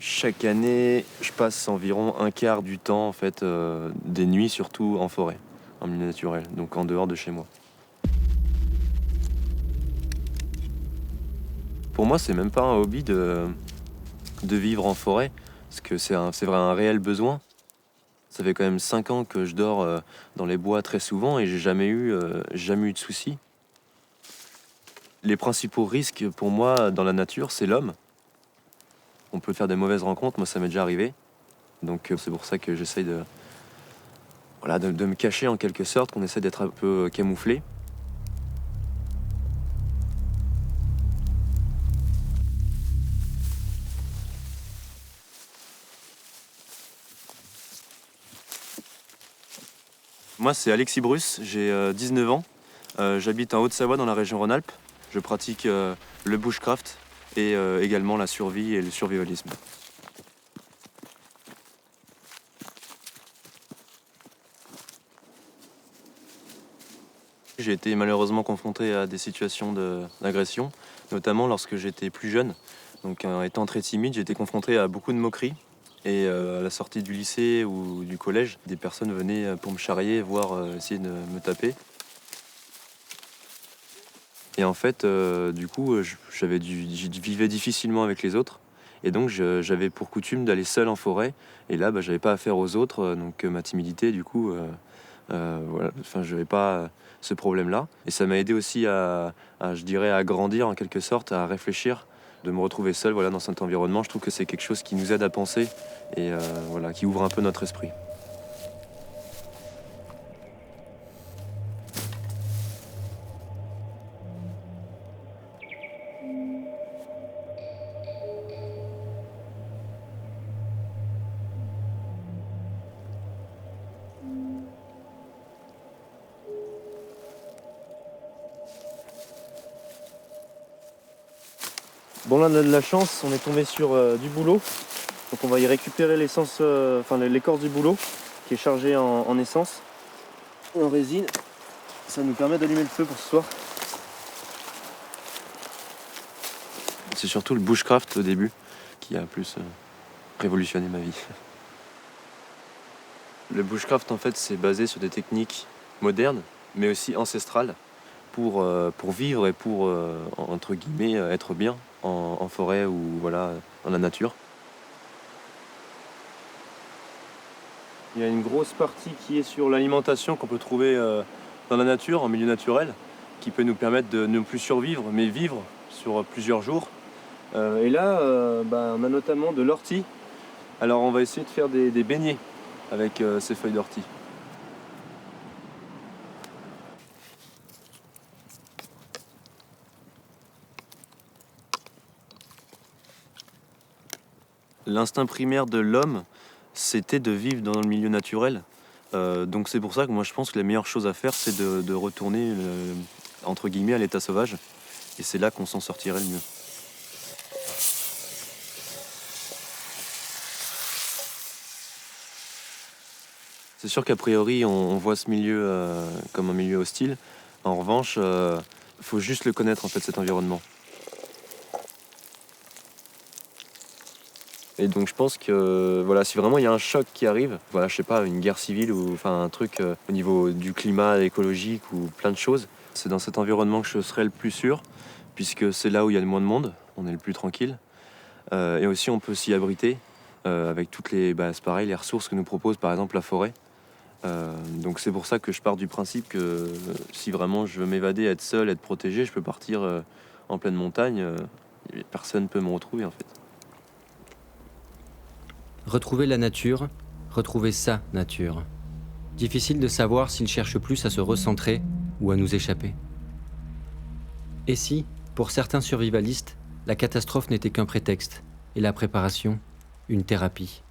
Chaque année, je passe environ un quart du temps, en fait, des nuits surtout en forêt, en milieu naturel, donc en dehors de chez moi. Pour moi, c'est même pas un hobby de vivre en forêt, parce que c'est vrai un réel besoin. Ça fait quand même 5 ans que je dors dans les bois très souvent et j'ai jamais eu de soucis. Les principaux risques pour moi dans la nature, c'est l'homme. On peut faire des mauvaises rencontres, moi ça m'est déjà arrivé. Donc c'est pour ça que j'essaye de me cacher en quelque sorte, qu'on essaie d'être un peu camouflé. Moi c'est Alexis Bruce, j'ai 19 ans. J'habite en Haute-Savoie dans la région Rhône-Alpes. Je pratique le bushcraft et également la survie et le survivalisme. J'ai été malheureusement confronté à des situations d'agression, notamment lorsque j'étais plus jeune. Donc en étant très timide, j'ai été confronté à beaucoup de moqueries. Et à la sortie du lycée ou du collège, des personnes venaient pour me charrier, voire essayer de me taper. Et en fait, du coup, je vivais difficilement avec les autres. Et donc j'avais pour coutume d'aller seul en forêt. Et là, j'avais pas affaire aux autres, donc ma timidité, du coup, voilà, enfin, je n'avais pas ce problème-là. Et ça m'a aidé aussi je dirais, à grandir en quelque sorte, à réfléchir, de me retrouver seul, voilà, dans cet environnement. Je trouve que c'est quelque chose qui nous aide à penser et voilà, qui ouvre un peu notre esprit. Bon, là, on a de la chance, on est tombé sur du bouleau. Donc on va y récupérer l'essence, l'écorce du bouleau qui est chargée en essence et en résine. Ça nous permet d'allumer le feu pour ce soir. C'est surtout le bushcraft au début qui a plus révolutionné ma vie. Le bushcraft en fait c'est basé sur des techniques modernes mais aussi ancestrales pour vivre et pour entre guillemets être bien en forêt ou voilà dans la nature. Il y a une grosse partie qui est sur l'alimentation qu'on peut trouver dans la nature, en milieu naturel, qui peut nous permettre de ne plus survivre, mais vivre sur plusieurs jours. Et là, on a notamment de l'ortie. Alors on va essayer de faire des beignets avec ces feuilles d'ortie. L'instinct primaire de l'homme, c'était de vivre dans le milieu naturel. Donc c'est pour ça que moi je pense que la meilleure chose à faire, c'est de retourner, entre guillemets, à l'état sauvage. Et c'est là qu'on s'en sortirait le mieux. C'est sûr qu'a priori, on voit ce milieu comme un milieu hostile. En revanche, faut juste le connaître, en fait, cet environnement. Et donc je pense que voilà, si vraiment il y a un choc qui arrive, voilà, je sais pas, une guerre civile ou enfin un truc au niveau du climat écologique ou plein de choses, c'est dans cet environnement que je serai le plus sûr, puisque c'est là où il y a le moins de monde, on est le plus tranquille. Et aussi on peut s'y abriter avec toutes c'est pareil, les ressources que nous propose par exemple la forêt. Donc c'est pour ça que je pars du principe que si vraiment je veux m'évader, être seul, être protégé, je peux partir en pleine montagne, et personne ne peut me retrouver en fait. Retrouver la nature, retrouver sa nature. Difficile de savoir s'il cherche plus à se recentrer ou à nous échapper. Et si, pour certains survivalistes, la catastrophe n'était qu'un prétexte et la préparation, une thérapie.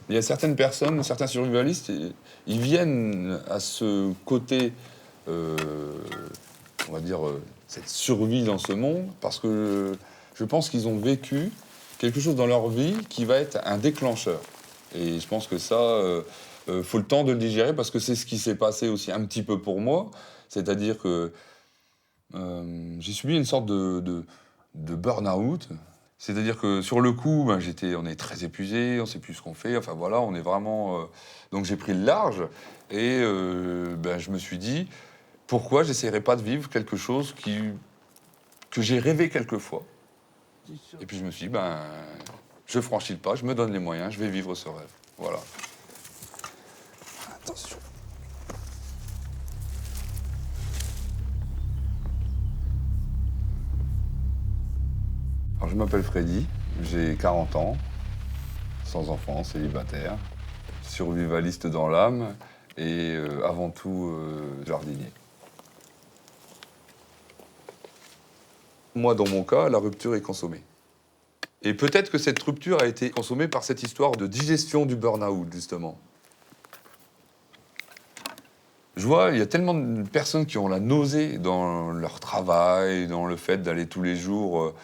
Il y a certaines personnes, certains survivalistes, ils viennent à ce côté, on va dire, cette survie dans ce monde, parce que je pense qu'ils ont vécu quelque chose dans leur vie qui va être un déclencheur. Et je pense que ça, faut le temps de le digérer parce que c'est ce qui s'est passé aussi un petit peu pour moi. C'est-à-dire que j'ai subi une sorte de burn-out. C'est-à-dire que sur le coup, ben, on est très épuisé, on ne sait plus ce qu'on fait. Enfin voilà, on est vraiment. Donc j'ai pris le large et ben, je me suis dit pourquoi j'essaierais pas de vivre quelque chose que j'ai rêvé quelquefois. Et puis je me suis dit, ben, je franchis le pas, je me donne les moyens, je vais vivre ce rêve. Voilà. Attention. Alors je m'appelle Freddy, j'ai 40 ans, sans enfant, célibataire, survivaliste dans l'âme et avant tout jardinier. Moi, dans mon cas, la rupture est consommée. Et peut-être que cette rupture a été consommée par cette histoire de digestion du burn-out, justement. Je vois, il y a tellement de personnes qui ont la nausée dans leur travail, dans le fait d'aller tous les jours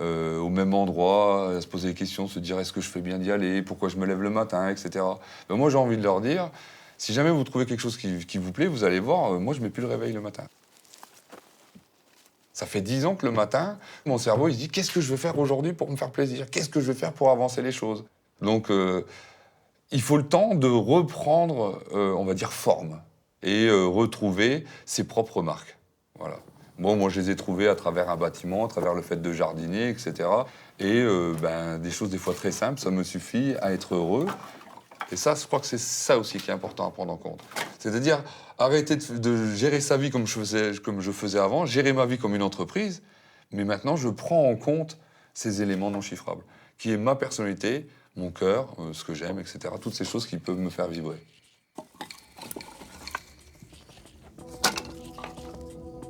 au même endroit, à se poser des questions, se dire est-ce que je fais bien d'y aller, pourquoi je me lève le matin, etc. Ben moi, j'ai envie de leur dire, si jamais vous trouvez quelque chose qui vous plaît, vous allez voir, moi, je ne mets plus le réveil le matin. Ça fait 10 ans que le matin, mon cerveau, il se dit qu'est-ce que je vais faire aujourd'hui pour me faire plaisir? Qu'est-ce que je vais faire pour avancer les choses? Donc, il faut le temps de reprendre, on va dire, forme et retrouver ses propres marques. Voilà. Bon, moi, je les ai trouvées à travers un bâtiment, à travers le fait de jardiner, etc. Et ben, des choses des fois très simples, ça me suffit à être heureux. Et ça, je crois que c'est ça aussi qui est important à prendre en compte. C'est-à-dire arrêter de gérer sa vie comme je faisais avant, gérer ma vie comme une entreprise, mais maintenant je prends en compte ces éléments non chiffrables, qui est ma personnalité, mon cœur, ce que j'aime, etc. Toutes ces choses qui peuvent me faire vibrer.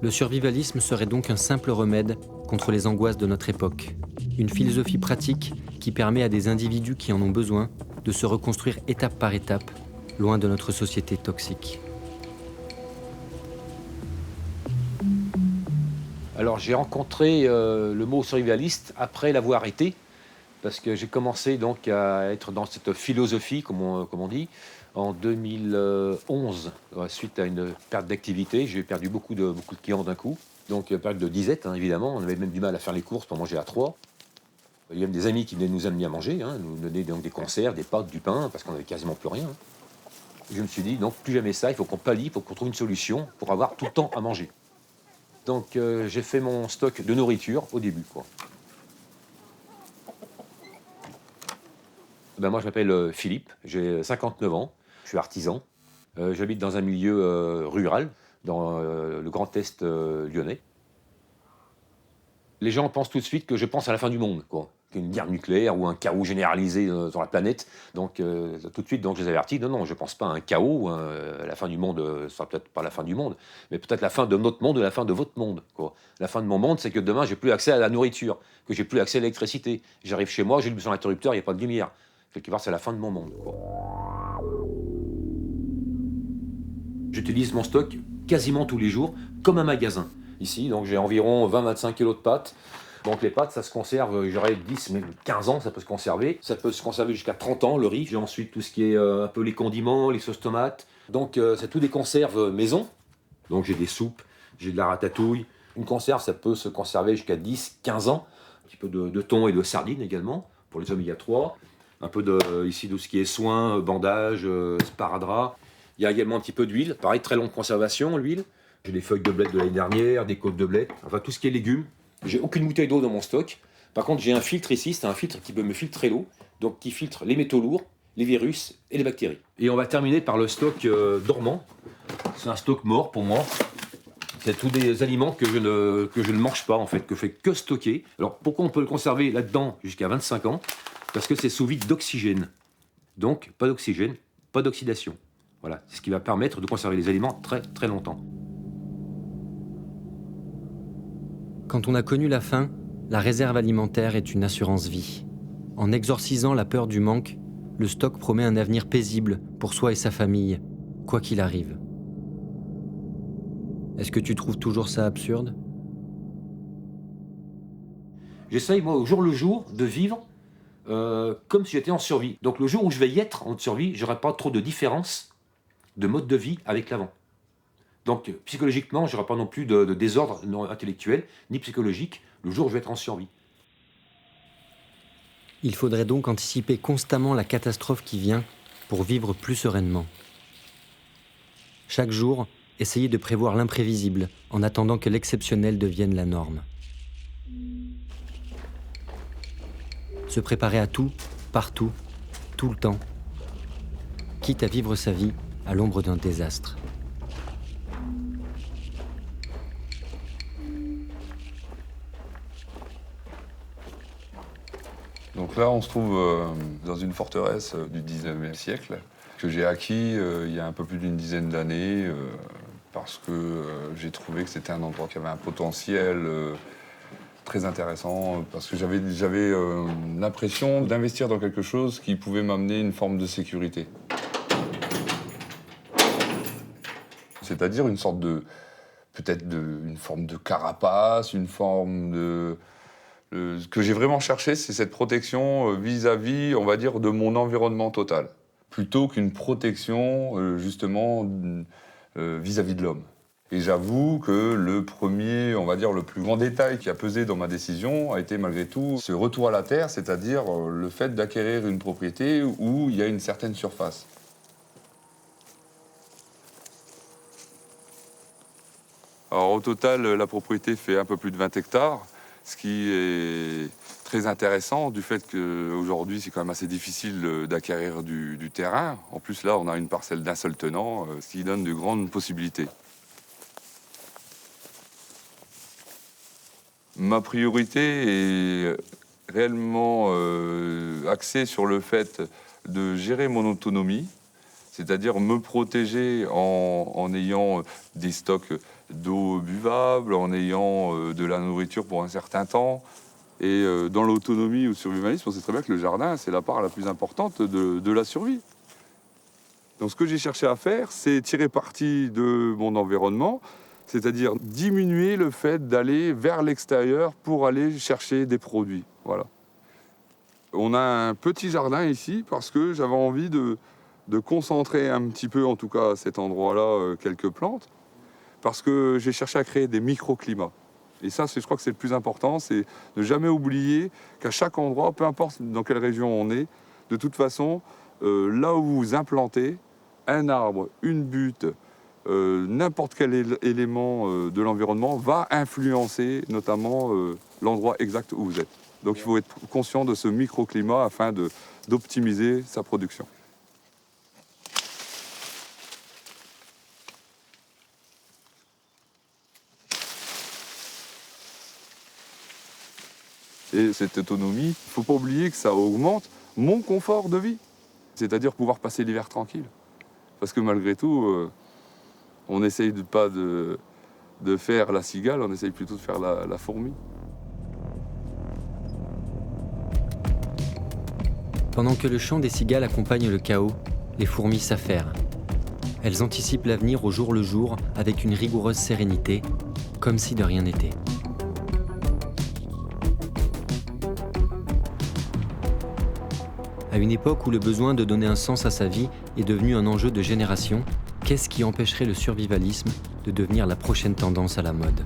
Le survivalisme serait donc un simple remède contre les angoisses de notre époque. Une philosophie pratique qui permet à des individus qui en ont besoin de se reconstruire étape par étape, loin de notre société toxique. Alors j'ai rencontré le mot survivaliste après l'avoir été, parce que j'ai commencé donc à être dans cette philosophie, comme on dit, en 2011, suite à une perte d'activité. J'ai perdu beaucoup de clients d'un coup, donc perte de disette, hein, évidemment. On avait même du mal à faire les courses pour manger à 3. Il y a même des amis qui venaient nous amener à manger, hein, nous donner donc des conserves, des pâtes, du pain, parce qu'on n'avait quasiment plus rien. Je me suis dit, non, plus jamais ça, il faut qu'on pallie, il faut qu'on trouve une solution pour avoir tout le temps à manger. Donc j'ai fait mon stock de nourriture au début, quoi. Ben, moi je m'appelle Philippe, j'ai 59 ans, je suis artisan. J'habite dans un milieu rural, dans le Grand Est lyonnais. Les gens pensent tout de suite que je pense à la fin du monde, quoi. Une guerre nucléaire ou un chaos généralisé sur la planète. Donc tout de suite, donc, je les avertis, non, je ne pense pas à un chaos, la fin du monde, ce sera peut-être pas la fin du monde, mais peut-être la fin de notre monde ou la fin de votre monde, quoi. La fin de mon monde, c'est que demain, j'ai plus accès à la nourriture, que j'ai plus accès à l'électricité. J'arrive chez moi, j'ai le son interrupteur, il n'y a pas de lumière. Quelque part, c'est la fin de mon monde, quoi. J'utilise mon stock quasiment tous les jours, comme un magasin. Ici, donc j'ai environ 20-25 kilos de pâtes. Donc les pâtes, ça se conserve, j'aurais 10, même 15 ans, ça peut se conserver. Ça peut se conserver jusqu'à 30 ans, le riz. J'ai ensuite tout ce qui est un peu les condiments, les sauces tomates. Donc c'est tout des conserves maison. Donc j'ai des soupes, j'ai de la ratatouille. Une conserve, ça peut se conserver jusqu'à 10, 15 ans. Un petit peu de thon et de sardines également, pour les oméga 3. Un peu ici, tout ce qui est soins, bandages, sparadrap. Il y a également un petit peu d'huile. Pareil, très longue conservation, l'huile. J'ai des feuilles de blé de l'année dernière, des côtes de blé, enfin tout ce qui est légumes. J'ai aucune bouteille d'eau dans mon stock. Par contre, j'ai un filtre ici, c'est un filtre qui peut me filtrer l'eau, donc qui filtre les métaux lourds, les virus et les bactéries. Et on va terminer par le stock dormant. C'est un stock mort pour moi. C'est tous des aliments que je ne mange pas en fait, que je fais que stocker. Alors pourquoi on peut le conserver là-dedans jusqu'à 25 ans? Parce que c'est sous vide d'oxygène. Donc pas d'oxygène, pas d'oxydation. Voilà, c'est ce qui va permettre de conserver les aliments très très longtemps. Quand on a connu la faim, la réserve alimentaire est une assurance vie. En exorcisant la peur du manque, le stock promet un avenir paisible pour soi et sa famille, quoi qu'il arrive. Est-ce que tu trouves toujours ça absurde? J'essaye, moi, au jour le jour, de vivre comme si j'étais en survie. Donc le jour où je vais y être en survie, j'aurai pas trop de différence de mode de vie avec l'avant. Donc psychologiquement, j'aurai pas non plus de désordre intellectuel ni psychologique le jour où je vais être en survie. Il faudrait donc anticiper constamment la catastrophe qui vient pour vivre plus sereinement. Chaque jour, essayer de prévoir l'imprévisible en attendant que l'exceptionnel devienne la norme. Se préparer à tout, partout, tout le temps, quitte à vivre sa vie à l'ombre d'un désastre. Donc là, on se trouve dans une forteresse du 19e siècle que j'ai acquis il y a un peu plus d'une dizaine d'années parce que j'ai trouvé que c'était un endroit qui avait un potentiel très intéressant parce que j'avais l'impression d'investir dans quelque chose qui pouvait m'amener une forme de sécurité. C'est-à-dire une sorte de, une forme de carapace, une forme de... Ce que j'ai vraiment cherché, c'est cette protection vis-à-vis, on va dire, de mon environnement total, plutôt qu'une protection, justement, vis-à-vis de l'homme. Et j'avoue que le premier, on va dire, le plus grand détail qui a pesé dans ma décision a été malgré tout ce retour à la terre, c'est-à-dire le fait d'acquérir une propriété où il y a une certaine surface. Alors au total, la propriété fait un peu plus de 20 hectares. Ce qui est très intéressant du fait qu'aujourd'hui, c'est quand même assez difficile d'acquérir du terrain. En plus, là, on a une parcelle d'un seul tenant, ce qui donne de grandes possibilités. Ma priorité est réellement axée sur le fait de gérer mon autonomie, c'est-à-dire me protéger en ayant des stocks d'eau buvable, en ayant de la nourriture pour un certain temps. Et dans l'autonomie ou le survivalisme, on sait très bien que le jardin, c'est la part la plus importante de la survie. Donc ce que j'ai cherché à faire, c'est tirer parti de mon environnement, c'est-à-dire diminuer le fait d'aller vers l'extérieur pour aller chercher des produits. Voilà. On a un petit jardin ici parce que j'avais envie de concentrer un petit peu, en tout cas à cet endroit-là, quelques plantes. Parce que j'ai cherché à créer des microclimats. Et ça, je crois que c'est le plus important, c'est ne jamais oublier qu'à chaque endroit, peu importe dans quelle région on est, de toute façon, là où vous implantez un arbre, une butte, n'importe quel élément de l'environnement va influencer notamment l'endroit exact où vous êtes. Donc il faut être conscient de ce microclimat afin d'optimiser sa production. Et cette autonomie, il ne faut pas oublier que ça augmente mon confort de vie. C'est-à-dire pouvoir passer l'hiver tranquille. Parce que malgré tout, on n'essaye pas de faire la cigale, on essaye plutôt de faire la fourmi. Pendant que le chant des cigales accompagne le chaos, les fourmis s'affairent. Elles anticipent l'avenir au jour le jour avec une rigoureuse sérénité, comme si de rien n'était. À une époque où le besoin de donner un sens à sa vie est devenu un enjeu de génération, qu'est-ce qui empêcherait le survivalisme de devenir la prochaine tendance à la mode ?